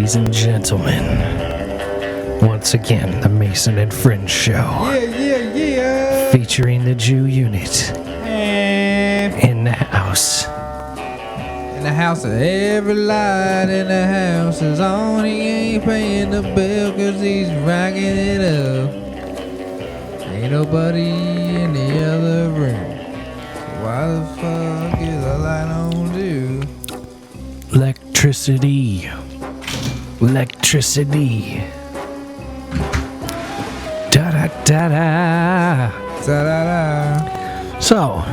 Ladies and gentlemen, once again, the Mason and Friends Show. Yeah. Featuring the Jew unit in the house. In the house, every light in the house is on. He ain't paying the bill cause he's racking it up. Ain't nobody in the other room. So why the fuck is the light on, dude? Electricity. Da-da-da-da. Ta-da-da. So,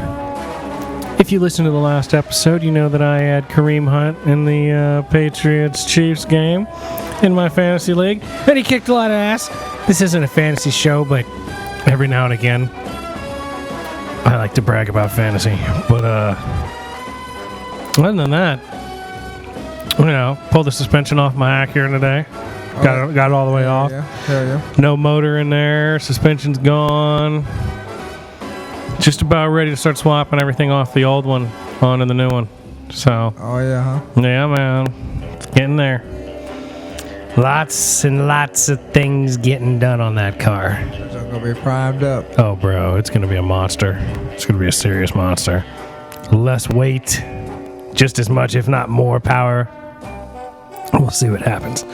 if you listen to the last episode, you know that I had Kareem Hunt in the Patriots-Chiefs game in my fantasy league. And he kicked a lot of ass. This isn't a fantasy show, but every now and again, I like to brag about fantasy. But, other than that, pulled the suspension off my Acura today. Got it all the way off. Yeah. No motor in there. Suspension's gone. Just about ready to start swapping everything off the old one onto the new one. So. Oh, yeah, huh? Yeah, man. It's getting there. Lots and lots of things getting done on that car. It's going to be primed up. Oh, bro. It's going to be a monster. It's going to be a serious monster. Less weight. Just as much, if not more power. We'll see what happens.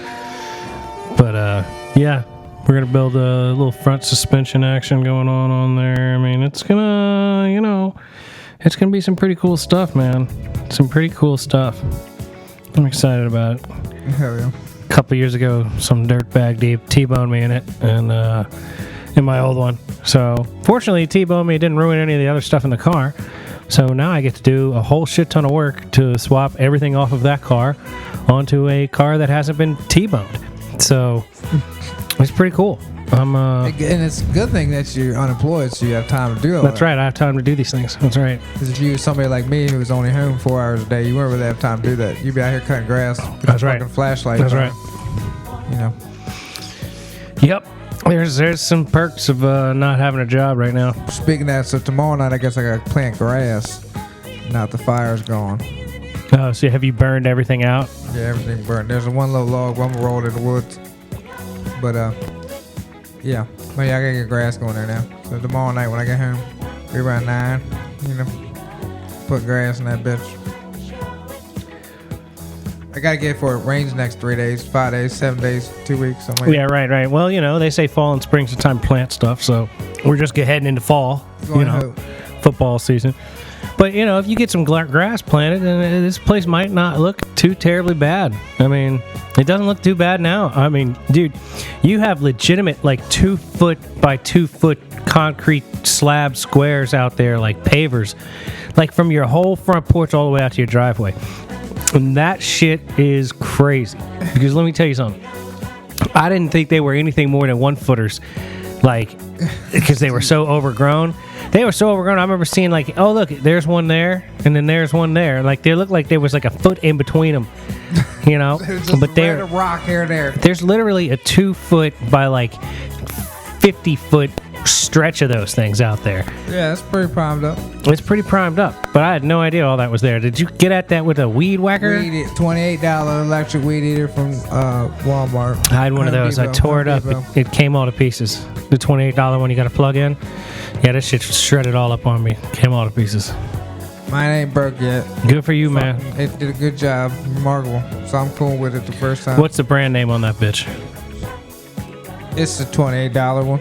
But, yeah, we're going to build a little front suspension action going on there. I mean, it's going to, it's going to be some pretty cool stuff, man. Some pretty cool stuff. I'm excited about it. Hell yeah. A couple years ago, some dirtbag T-boned me in it, and in my old one. So, fortunately, T-boned me. It didn't ruin any of the other stuff in the car. So now I get to do a whole shit ton of work to swap everything off of that car onto a car that hasn't been T-boned. So it's pretty cool. And it's a good thing that you're unemployed, so you have time to do all That's right. I have time to do these things. That's right. Because if you were somebody like me who was only home 4 hours a day, you wouldn't really have time to do that. You'd be out here cutting grass. That's right. Fucking flashlight. That's right. Yep. There's some perks of not having a job right now. Speaking of that, so tomorrow night I guess I got to plant grass. Now the fire's gone. Oh, so have you burned everything out? Yeah, everything burned. There's one little log. I'm gonna roll it in the woods. But yeah. But yeah, I gotta get grass going there now. So tomorrow night when I get home, be around 9. Put grass in that bitch. I gotta get it for it rains next 3 days, 5 days, 7 days, 2 weeks, something like that. Yeah, right. Well, they say fall and spring's the time to plant stuff, so we're just heading into fall, football season. But, if you get some grass planted, then this place might not look too terribly bad. I mean, it doesn't look too bad now. I mean, dude, you have legitimate, 2 foot by 2 foot concrete slab squares out there, like pavers, from your whole front porch all the way out to your driveway. And that shit is crazy. Because let me tell you something. I didn't think they were anything more than 1-footers. Because they were so overgrown. They were so overgrown. I remember seeing oh, look, there's one there, and then there's one there. They looked like there was a foot in between them, There's just but a rock here and there. There's literally a 2 foot by 50 foot stretch of those things out there. Yeah, it's pretty primed up. It's pretty primed up, but I had no idea all that was there. Did you get at that with a weed whacker? $28 electric weed eater from Walmart. I had one of those. I tore it up. It came all to pieces. The $28 one you got to plug in. Yeah, that shit shredded all up on me. Came all to pieces. Mine ain't broke yet. Good for you, man. It did a good job. Remarkable. So I'm cool with it the first time. What's the brand name on that bitch? It's the $28 one.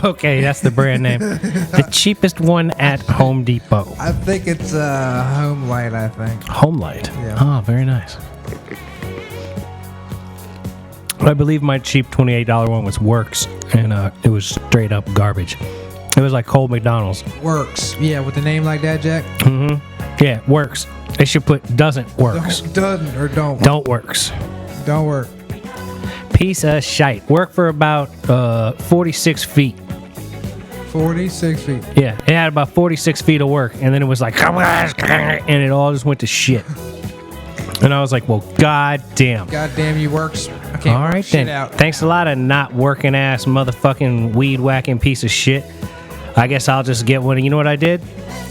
Okay, that's the brand name. The cheapest one at Home Depot. I think it's Home Light, I think. Home Light? Yeah. Oh, very nice. I believe my cheap $28 one was Works, and it was straight up garbage. It was like cold McDonald's. Works. Yeah, with a name like that, Jack? Mm-hmm. Yeah, Works. They should put doesn't works. Doesn't or don't. Don't works. Don't work. Piece of shite. Work for about 46 feet. 46 feet. Yeah, it had about 46 feet of work, and then it was and it all just went to shit. And I was like, well, goddamn. Goddamn, you Works. I can't all right, then. Out. Thanks a lot of not working ass motherfucking weed whacking piece of shit. I guess I'll just get one. You know what I did?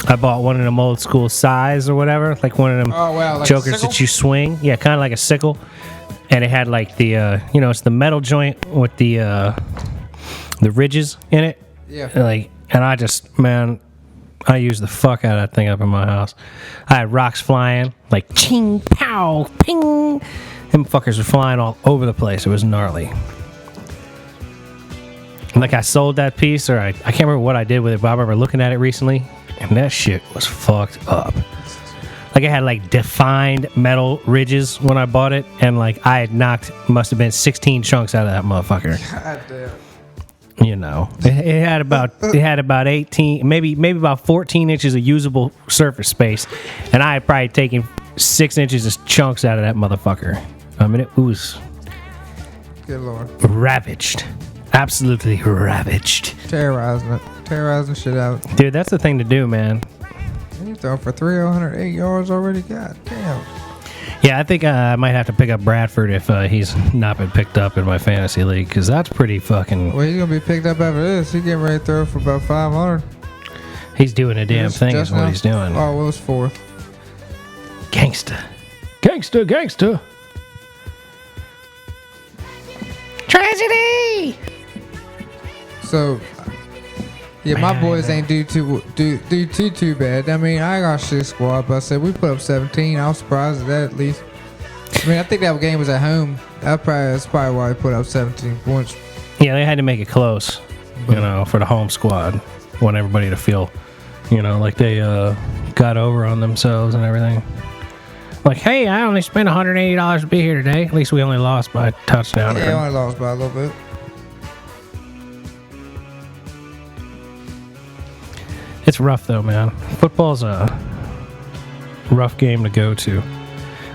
I bought one of them old school size or whatever, like one of them like jokers that you swing. Yeah, kind of like a sickle. and it had like the it's the metal joint with the ridges in it. Yeah. And I just, man, I used the fuck out of that thing up in my house. I had rocks flying, like ching, pow, ping. Them fuckers were flying all over the place. It was gnarly. Like I sold that piece, or I can't remember what I did with it, but I remember looking at it recently, and that shit was fucked up. Like it had like defined metal ridges when I bought it, and like I had knocked, must have been 16 chunks out of that motherfucker. God damn. You know, it had about 18, maybe about 14 inches of usable surface space, and I had probably taken 6 inches of chunks out of that motherfucker. I mean, it was Good Lord. ravaged, absolutely ravaged. Terrorizing shit out. Dude, that's the thing to do, man. You throw for 308 yards already. God damn. Yeah, I think I might have to pick up Bradford if he's not been picked up in my fantasy league, because that's pretty fucking... Well, he's going to be picked up after this. He's getting ready to throw for about 500. He's doing a damn thing is what he's doing. Oh, well, it's fourth. Gangsta. Tragedy! So... Yeah, my boys ain't do too bad. I mean, I got shit squad, but I said we put up 17. I was surprised at that at least. I mean, I think that game was at home. That's probably why we put up 17 points. Yeah, they had to make it close, for the home squad. Want everybody to feel, like they got over on themselves and everything. Like, hey, I only spent $180 to be here today. At least we only lost by a touchdown. Yeah, only lost by a little bit. It's rough though, man. Football's a rough game to go to.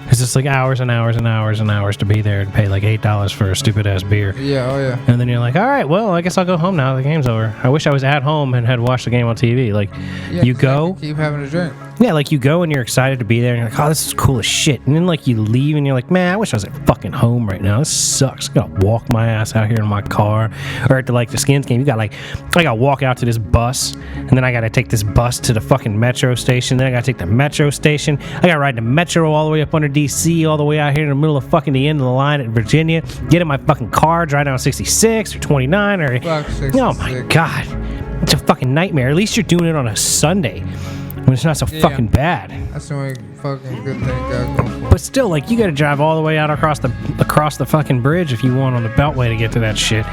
Because it's like hours and hours and hours and hours to be there and pay like $8 for a stupid ass beer. Yeah, oh yeah. And then you're like, all right, well, I guess I'll go home now. The game's over. I wish I was at home and had watched the game on TV. Like, Yeah, you go. Keep having a drink. Yeah, like you go and you're excited to be there and you're like, oh, this is cool as shit. And then like you leave and you're like, man, I wish I was at fucking home right now. This sucks. I gotta walk my ass out here in my car. Or at the Skins game, I gotta walk out to this bus, and then I gotta take this bus to the fucking metro station. Then I gotta take the metro station. I gotta ride the metro all the way up under DC, all the way out here in the middle of fucking the end of the line at Virginia. Get in my fucking car, drive down 66 or 29 or... Fuck 66. Oh my God. It's a fucking nightmare. At least you're doing it on a Sunday when it's not so fucking bad. That's the only fucking good thing got going for. But still, like, you gotta drive all the way out across the fucking bridge if you want on the Beltway to get to that shit.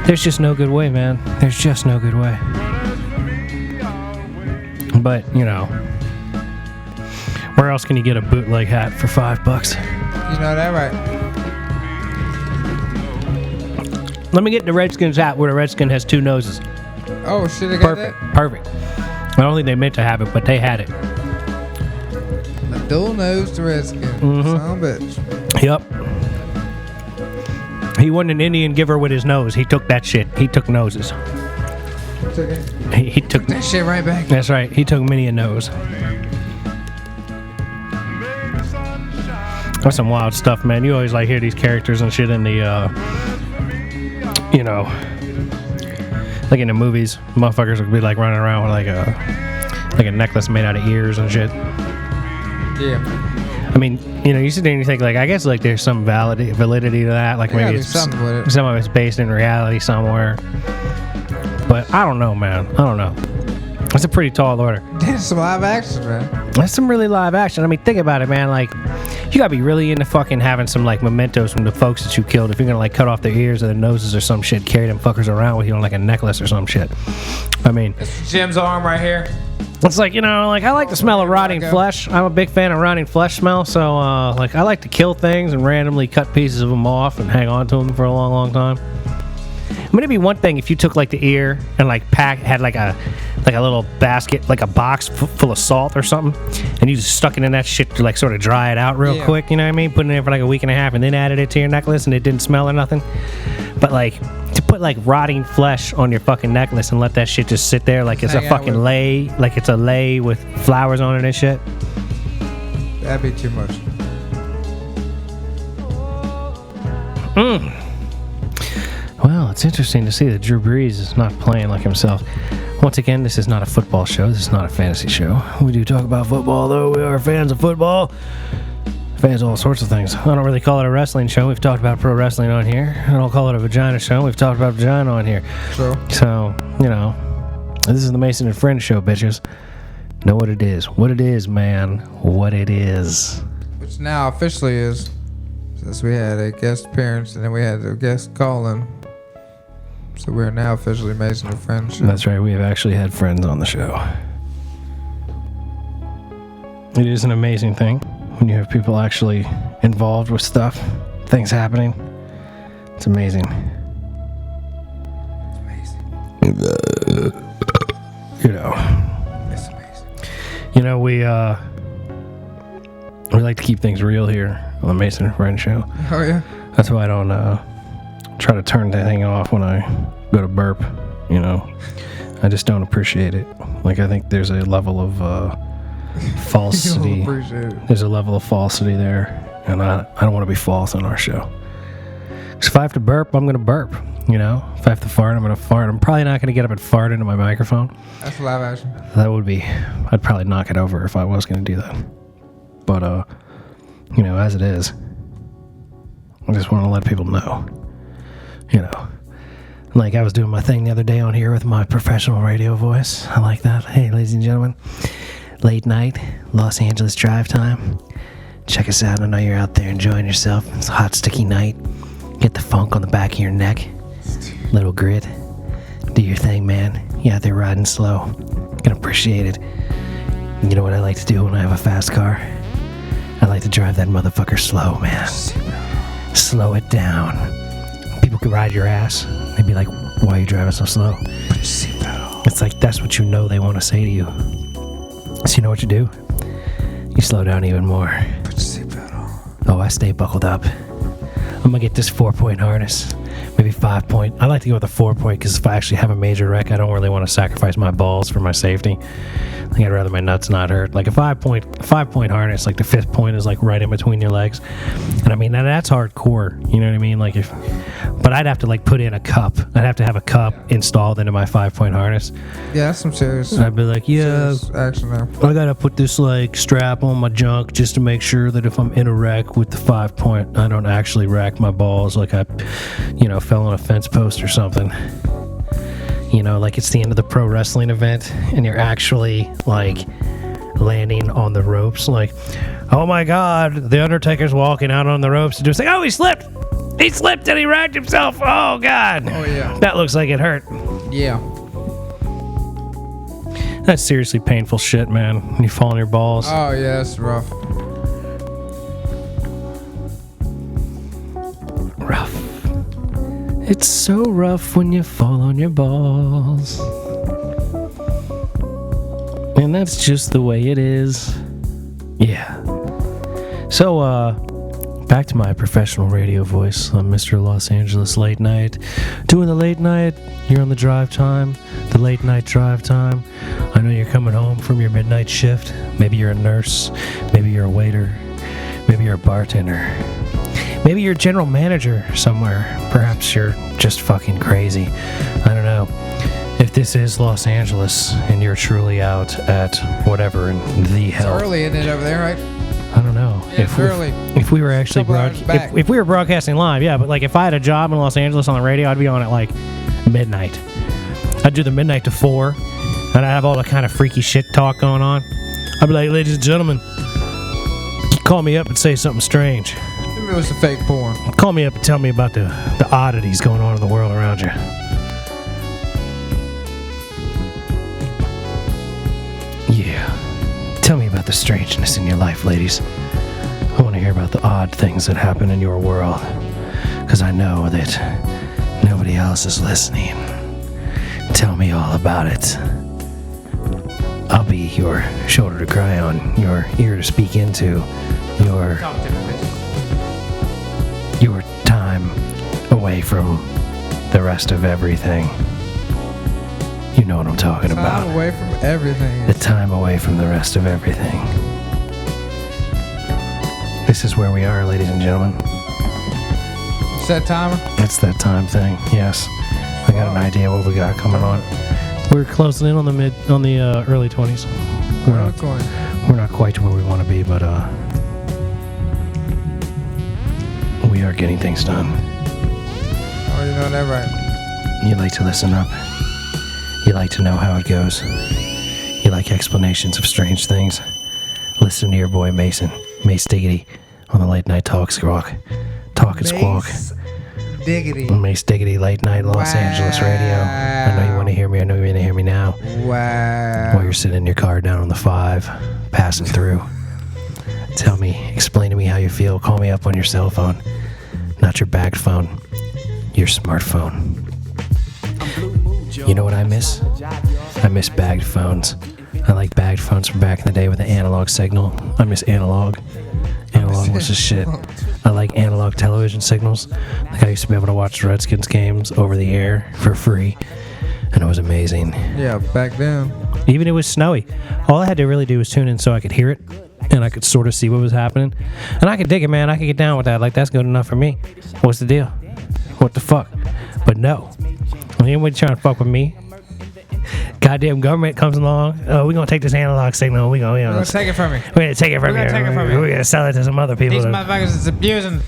There's just no good way, man. There's just no good way. But, where else can you get a bootleg hat for $5? You know that right. Let me get the Redskins hat where the Redskin has two noses. Oh shit, I got Perfect. I don't think they meant to have it, but they had it. A dual-nosed Redskin. Son of a bitch. Yep. He wasn't an Indian giver with his nose. He took that shit. He took noses. He took that shit right back. That's right. He took many a nose. That's some wild stuff, man. You always hear these characters and shit in the, like in the movies. Motherfuckers would be running around with like a necklace made out of ears and shit. Yeah. I mean, you sit there and you think, I guess, there's some validity to that. Maybe it's something with it. Some of it's based in reality somewhere. But I don't know, man. I don't know. That's a pretty tall order. That's some live action, man. That's some really live action. I mean, think about it, man. You gotta be really into fucking having some, mementos from the folks that you killed. If you're gonna, cut off their ears or their noses or some shit, carry them fuckers around with you on, a necklace or some shit. I mean... It's Jim's arm right here. It's I like the smell of rotting flesh. I'm a big fan of rotting flesh smell, so, I like to kill things and randomly cut pieces of them off and hang on to them for a long, long time. I mean, it'd be one thing if you took, the ear and, had, a little basket, a box full of salt or something, and you just stuck it in that shit to, sort of dry it out real quick, you know what I mean? Put it in for, a week and a half and then added it to your necklace and it didn't smell or nothing. But, to put, rotting flesh on your fucking necklace and let that shit just sit there it's a fucking lei, it's a lei with flowers on it and shit. That'd be too much. Well, it's interesting to see that Drew Brees is not playing like himself. Once again, this is not a football show. This is not a fantasy show. We do talk about football, though. We are fans of football. Fans all sorts of things. I don't really call it a wrestling show. We've talked about pro wrestling on here. I don't call it a vagina show. We've talked about vagina on here. True. So, you know, this is the Mason and Friends show, bitches. Know what it is. What it is, man. What it is. Which now officially is, since we had a guest appearance and then we had a guest call-in. So we're now officially Mason and Friends show. That's right. We have actually had friends on the show. It is an amazing thing when you have people actually involved with stuff, things happening. It's amazing. It's amazing. You know. It's amazing. You know, we like to keep things real here on the Mason and Friends show. Oh, yeah? That's why I don't try to turn that thing off when I go to burp, you know. I just don't appreciate it. Like, I think there's a level of falsity. You don't appreciate it. There's a level of falsity there, and I don't want to be false on our show. Because if I have to burp, I'm going to burp, you know. If I have to fart, I'm going to fart. I'm probably not going to get up and fart into my microphone. That's live action. That would be, I'd probably knock it over if I was going to do that. But, you know, as it is, I just want to let people know, you know. Like I was doing my thing the other day on here with my professional radio voice. I like that. Hey, ladies and gentlemen, late night, Los Angeles drive time. Check us out. I know you're out there enjoying yourself. It's a hot, sticky night. Get the funk on the back of your neck. Little grit. Do your thing, man. You out there riding slow. Gonna appreciate it. You know what I like to do when I have a fast car? I like to drive that motherfucker slow, man. Slow it down. People could ride your ass. They'd be like, why are you driving so slow? Put your seatbelt on. It's like, that's what you know they want to say to you. So you know what you do? You slow down even more. Put your seatbelt on. Oh, I stay buckled up. I'm going to get this 4-point harness. Maybe 5-point. I like to go with a 4-point because if I actually have a major wreck, I don't really want to sacrifice my balls for my safety. I think I'd rather my nuts not hurt. Like a 5-point harness, like the 5th point is like right in between your legs. And I mean, that's hardcore. You know what I mean? Like but I'd have to like put in a cup. I'd have to have a cup installed into my 5-point harness. Yeah, that's some serious. I'd be like, yeah, serious action there. I gotta put this like strap on my junk just to make sure that if I'm in a wreck with the 5-point, I don't actually rack my balls like I, you know, fell on a fence post or something. You know, like it's the end of the pro wrestling event and you're actually like landing on the ropes. Like, oh my God, the Undertaker's walking out on the ropes and just like, oh, he slipped. He slipped and he racked himself. Oh God. Oh yeah. That looks like it hurt. Yeah. That's seriously painful shit, man. When you fall on your balls. Oh yeah, that's rough. Rough. It's so rough when you fall on your balls. And that's just the way it is. Yeah. So, back to my professional radio voice. I'm Mr. Los Angeles Late Night. Doing the late night. You're on the drive time. The late night drive time. I know you're coming home from your midnight shift. Maybe you're a nurse. Maybe you're a waiter. Maybe you're a bartender. Maybe you're a general manager somewhere. Perhaps you're just fucking crazy. I don't know. If this is Los Angeles and you're truly out at whatever in the hell. It's early, isn't it, over there, right? I don't know. Yeah, it's early. If we were actually if we were broadcasting live, yeah, but like if I had a job in Los Angeles on the radio, I'd be on at like midnight. I'd do the midnight to 4, and I'd have all the kind of freaky shit talk going on. I'd be like, ladies and gentlemen, call me up and say something strange. Maybe it was a fake porn. Call me up and tell me about the oddities going on in the world around you. Yeah. Tell me about the strangeness in your life, ladies. I want to hear about the odd things that happen in your world. Because I know that nobody else is listening. Tell me all about it. I'll be your shoulder to cry on, your ear to speak into, your time away from the rest of everything. You know what I'm talking about. Time away from everything. The time away from the rest of everything. This is where we are, ladies and gentlemen. Set timer? It's that time thing, yes. I got an idea what we got coming on. We're closing in on the early 20s. We're not quite to where we want to be, but we are getting things done. Oh, you know that right. You like to listen up. You like to know how it goes. You like explanations of strange things. Listen to your boy Mace Diggity on the late night talk squawk. Talk and squawk. Mace Diggity, late night Los Angeles radio. I know you want to hear me. I know you want to hear me now. Wow. While you're sitting in your car down on the 5, passing through. Tell me, explain to me how you feel. Call me up on your cell phone. Not your bagged phone. Your smartphone. You know what I miss? I miss bagged phones. I like bagged phones from back in the day with the analog signal. I miss analog. Analog was just shit. I like analog television signals. Like I used to be able to watch the Redskins games over the air for free. And it was amazing. Yeah, back then. Even it was snowy. All I had to really do was tune in so I could hear it. And I could sort of see what was happening. And I could dig it, man. I could get down with that. Like, that's good enough for me. What's the deal? What the fuck? But no. When anybody trying to fuck with me, goddamn government comes along. Oh, we're going to take this analog signal. We're going to take it from me. We're going to take it from you. We're going to sell it to some other people. These motherfuckers is abusing.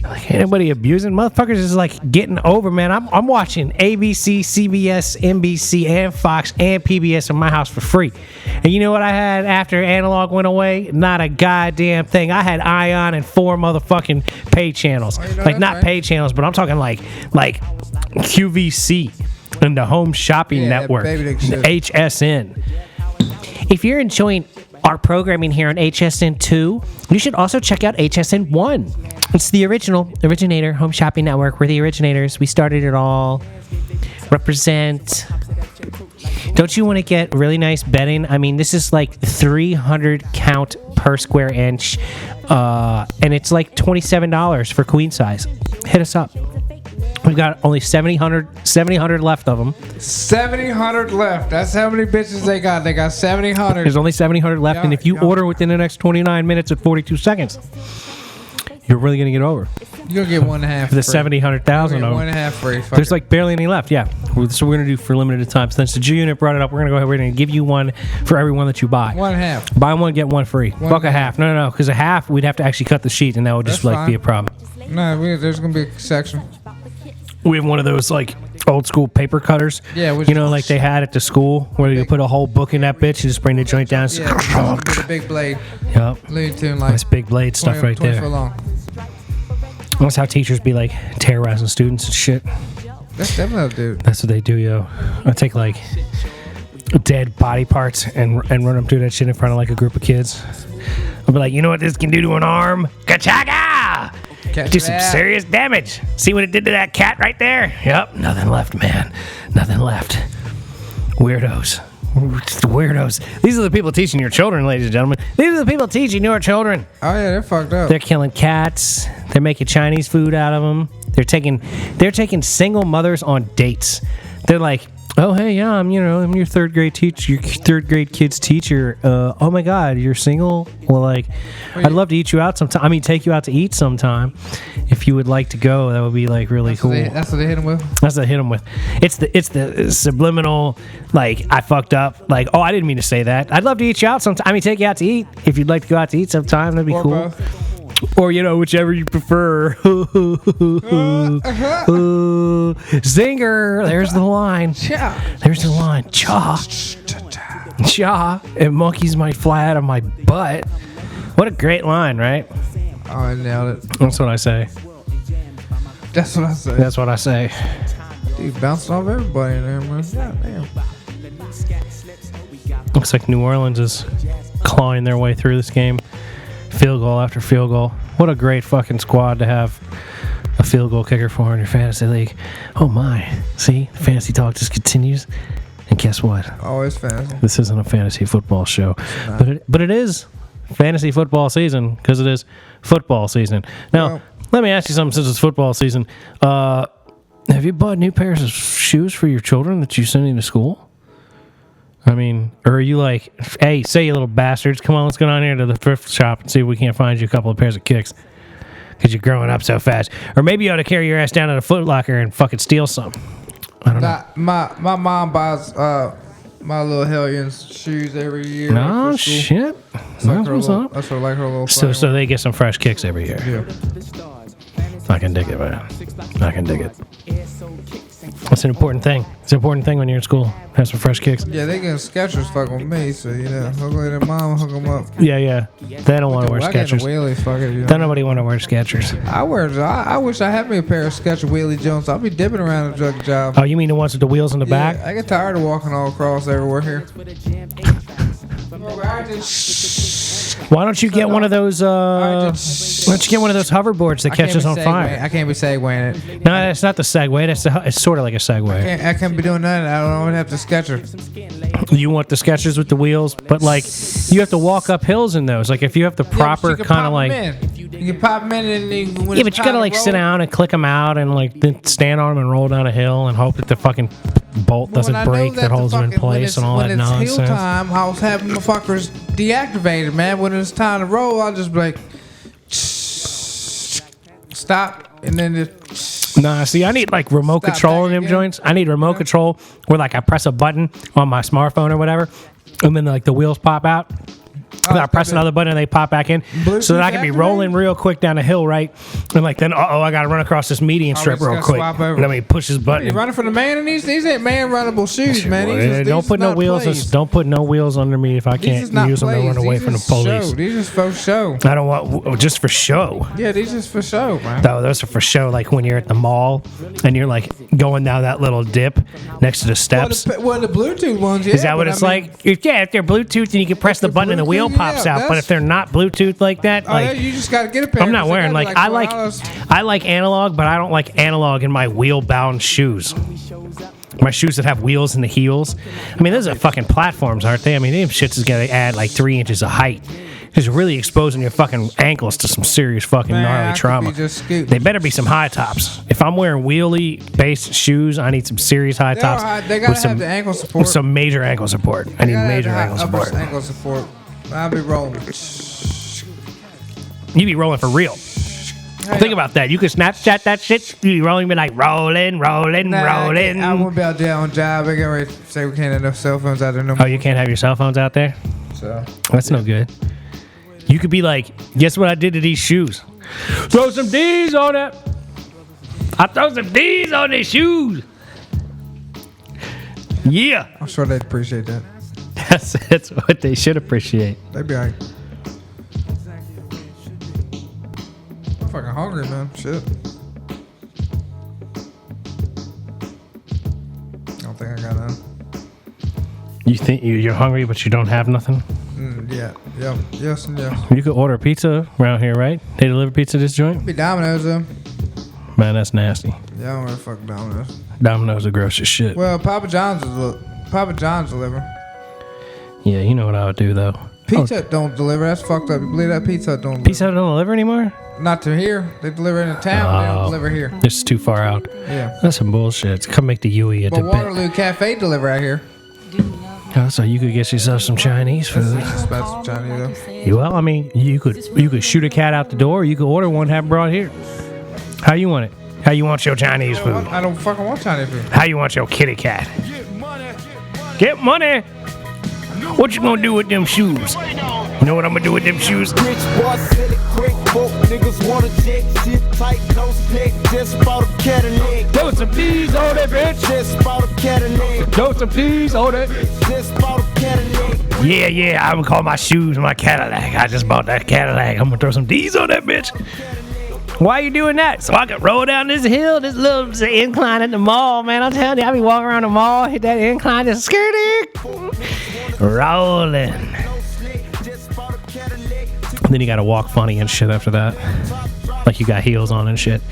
Like, anybody abusing? Motherfuckers is like getting over, man. I'm watching ABC, CBS, NBC, and Fox, and PBS in my house for free. And you know what I had after analog went away? Not a goddamn thing. I had Ion and 4 motherfucking pay channels. Oh, you know like, not right. pay channels, but I'm talking like QVC and the Home Shopping Network, the HSN. If you're enjoying our programming here on HSN2, you should also check out HSN1. It's the originator Home Shopping Network. We're the originators. We started it all. Represent. Don't you want to get really nice bedding? I mean, this is like 300 count per square inch. And it's like $27 for queen size. Hit us up. We've got only 700 left of them. 700 left. That's how many bitches they got. They got 700. There's only 700 left. And if you order within the next 29 minutes and 42 seconds, you're really going to get over. You're going to get 1.5 for the 700,000 of them. 1.5 free. There's like barely any left. Yeah. So we're going to do for limited time. Since the G unit brought it up, we're going to go ahead. We're going to give you one for every one that you buy. 1.5. Buy one, get one free. Buck a half. No. Because a half, we'd have to actually cut the sheet, and that would just like be a problem. No, there's going to be a section. We have one of those like old school paper cutters. Yeah, you know, like they had at the school where you put a whole book in that bitch. You just bring the joint down. Yeah, with a big blade. Yep. Lean to like nice big blade stuff right 20 there. foot long. That's how teachers be like terrorizing students and shit. That's definitely what they do. That's what they do, yo. I take like dead body parts and run them through that shit in front of like a group of kids. I'll be like, you know what this can do to an arm? Kachaga! Do some serious damage. See what it did to that cat right there? Yep, nothing left, man. Nothing left. Weirdos. These are the people teaching your children, ladies and gentlemen. These are the people teaching your children. Oh yeah, they're fucked up. They're killing cats. They're making Chinese food out of them. They're taking single mothers on dates. They're like, oh hey, yeah, I'm your third grade teacher, your third grade kid's teacher. Oh my God, you're single? Well, like, I'd love to eat you out sometime. I mean, take you out to eat sometime. If you would like to go, that would be like really cool. That's what they hit them with. That's what they hit them with. It's the subliminal, like, I fucked up. Like, oh, I didn't mean to say that. I'd love to eat you out sometime. I mean, take you out to eat. If you'd like to go out to eat sometime, that'd be cool. Both. Or, whichever you prefer. Zinger. There's the line. There's the line. Cha. And monkeys might fly out of my butt. What a great line, right? Oh, I nailed it. That's what I say. That's what I say. That's what I say. Dude, bouncing off everybody in there, man. God damn. Looks like New Orleans is clawing their way through this game. Field goal after field goal. What a great fucking squad to have a field goal kicker for in your fantasy league. Oh my. See? Fantasy talk just continues. And guess what? Always fantasy. This isn't a fantasy football show. But it is fantasy football season because it is football season. Now, let me ask you something since it's football season. Have you bought new pairs of shoes for your children that you send to school? I mean, or are you like, hey, say you little bastards, come on, let's go down here to the thrift shop and see if we can't find you a couple of pairs of kicks because you're growing up so fast. Or maybe you ought to carry your ass down to the Foot Locker and fucking steal some. I don't know. My mom buys my little hellions shoes every year. No shit. That's like her little So they get some fresh kicks every year. Yeah. I can dig it, man. I can dig it. It's an important thing. It's an important thing when you're in school. Have some fresh kicks. Yeah, they get Skechers fucking with me, so hopefully their mom hook them up. Yeah. They don't want to wear Skechers. Don't nobody want to wear Skechers. I wish I had me a pair of Skechers Wheelie Jones. I'll be dipping around the drug job. Oh, you mean the ones with the wheels in the back? I get tired of walking all across everywhere here. Why don't you get one of those? Why don't you get one of those hoverboards that catches on fire? I can't be segwaying it. No, that's not the Segway. It's sort of like a Segway. I can't be doing that. I don't have the Skechers. You want the Skechers with the wheels, but like you have to walk up hills in those. Like if you have the proper kind of like. You can pop them in and yeah, but you gotta like sit down and click them out and like then stand on them and roll down a hill and hope that the fucking bolt doesn't break that holds them in place and all that nonsense. When it's hill time, I was having the fuckers deactivated, man. When it's time to roll, I'll just be like, stop, and then just... Nah, see, I need like remote control in them joints. I need remote control where like I press a button on my smartphone or whatever, and then like the wheels pop out. Then I press another button and they pop back in, Bluetooth so that I can be rolling real quick down a hill, right? And like then, I got to run across this median strip real quick. And then he pushes button. You running for the man in these? These ain't man runnable shoes, man. Don't put no wheels. Don't put no wheels under me if I can't use them to run away from the police. These is for show. I don't want just for show. Yeah, these is for show, man. No, those are for show. Like when you're at the mall and you're like going down that little dip next to the steps. Well, the Bluetooth ones, yeah. Is that what it's like? If they're Bluetooth, then you can press the button and the wheel pops out. But if they're not Bluetooth like that, like you just gotta get a pair. I'm not wearing like I like analog, but I don't like analog in my wheel-bound shoes. My shoes that have wheels in the heels. I mean, those are fucking platforms, aren't they? I mean, them shits is gonna add like 3 inches of height. Because you're really exposing your fucking ankles to some serious fucking gnarly trauma. They better be some high tops. If I'm wearing wheelie-based shoes, I need some serious high tops. They gotta have the ankle support. With some major ankle support. I need major ankle support. Ankle support. I'll be rolling. You be rolling for real. Think about that. You could Snapchat that shit. You be rolling, be like rolling. I won't be out there on job. I get ready to say we can't have no cell phones out there no more. Oh, you can't have your cell phones out there? So that's no good. You could be like, guess what I did to these shoes? Throw some D's on it. I throw some D's on these shoes. Yeah. I'm sure they'd appreciate that. That's what they should appreciate. They'd be like, I'm fucking hungry, man. Shit. I don't think I got none. You think you're hungry, but you don't have nothing? Yeah. Yes and yes. You could order pizza around here, right? They deliver pizza to this joint? It'd be Domino's, though. Man, that's nasty. Yeah, I don't really fuck Domino's. Domino's are gross as shit. Well, Papa John's deliver. Yeah, you know what I would do, though. Pizza Hut don't deliver. That's fucked up. You believe that Pizza Hut don't deliver? Pizza Hut don't deliver anymore? Not to here. They deliver in the town. They don't deliver here. This is too far out. Yeah. That's some bullshit. Come make the Yui at the Waterloo Cafe deliver out here. Oh, so you could get yourself some Chinese food. That's expensive Chinese, though. Well, I mean, you could shoot a cat out the door, or you could order one, have it brought here. How you want it? How you want your Chinese food? I don't fucking want Chinese food. How you want your kitty cat? Get money. What you gonna do with them shoes? You know what I'm gonna do with them shoes? Rich boy, silly, quick, folk niggas wanna check, shit tight, no spec, just bought a Cadillac. Throw some P's on it, bitch. Just bought a Cadillac. Throw some P's on it. Just bought a Cadillac. Yeah, I'm gonna call my shoes my Cadillac. I just bought that Cadillac. I'm gonna throw some D's on that bitch. Why are you doing that? So I can roll down this hill, this little incline at the mall, man. I'm telling you, I be walking around the mall, hit that incline, just skirting, rolling. And then you gotta walk funny and shit after that. Like you got heels on and shit.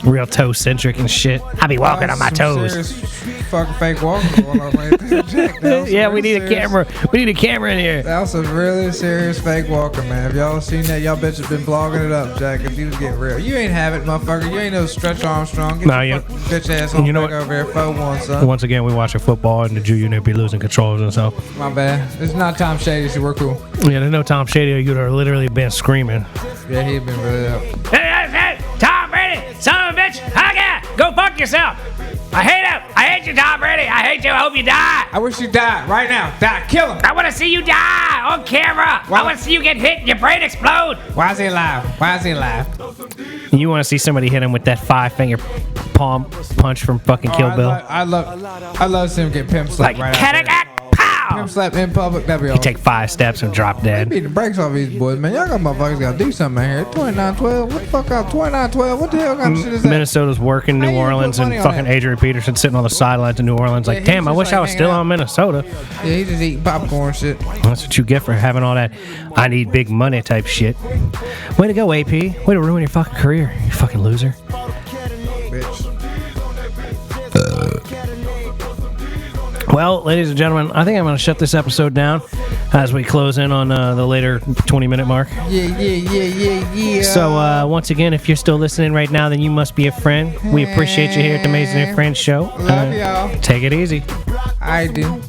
Real toe-centric and shit. I be walking on my toes. Fucking fake walking going on right there, Jack. Yeah, we need a camera. We need a camera in here. That was a really serious fake walking, man. If y'all seen that, y'all bitches been blogging it up, Jack. If you get real, you ain't have it, motherfucker. You ain't no Stretch Armstrong. Get your bitch ass on back over here, 4-1, son. Once again, we watching football and the junior be losing control of himself. My bad. It's not Tom Shady, so we're cool. Yeah, there's no Tom Shady. You'd have literally been screaming. Yeah, he'd been really up. Hey, Tom Brady, son of a bitch, I got go fuck yourself. I hate him. I hate you, Tom Brady. I hate you. I hope you die. I wish you died right now. Die. Kill him. I want to see you die on camera. I want to see you get hit and your brain explode. Why is he alive? Why is he alive? You want to see somebody hit him with that 5-finger palm punch from fucking Kill Bill? I love seeing him get pimp slapped Like, right out there. pow! Pimp slapped in public. That'd be all. You take 5 steps and drop dead. Beat the brakes off these boys, man. Y'all got motherfuckers gotta do something out here. 29-12. What the fuck up? 29-12. What the hell kind of shit is that? Minnesota's working New How you gonna Orleans, put and money on fucking that? Adrian Peterson sitting on the sidelines in New Orleans like, Yeah, damn, he's I just wish like I was hanging still out. on Minnesota. Yeah, he just eating popcorn shit. That's what you get for having all that I need big money type shit. Way to go, AP. Way to ruin your fucking career, you fucking loser. Bitch. Well, ladies and gentlemen, I think I'm going to shut this episode down as we close in on the later 20-minute mark. Yeah. So, once again, if you're still listening right now, then you must be a friend. We appreciate you here at the Amazing and Friends show. Love y'all. Take it easy. I do.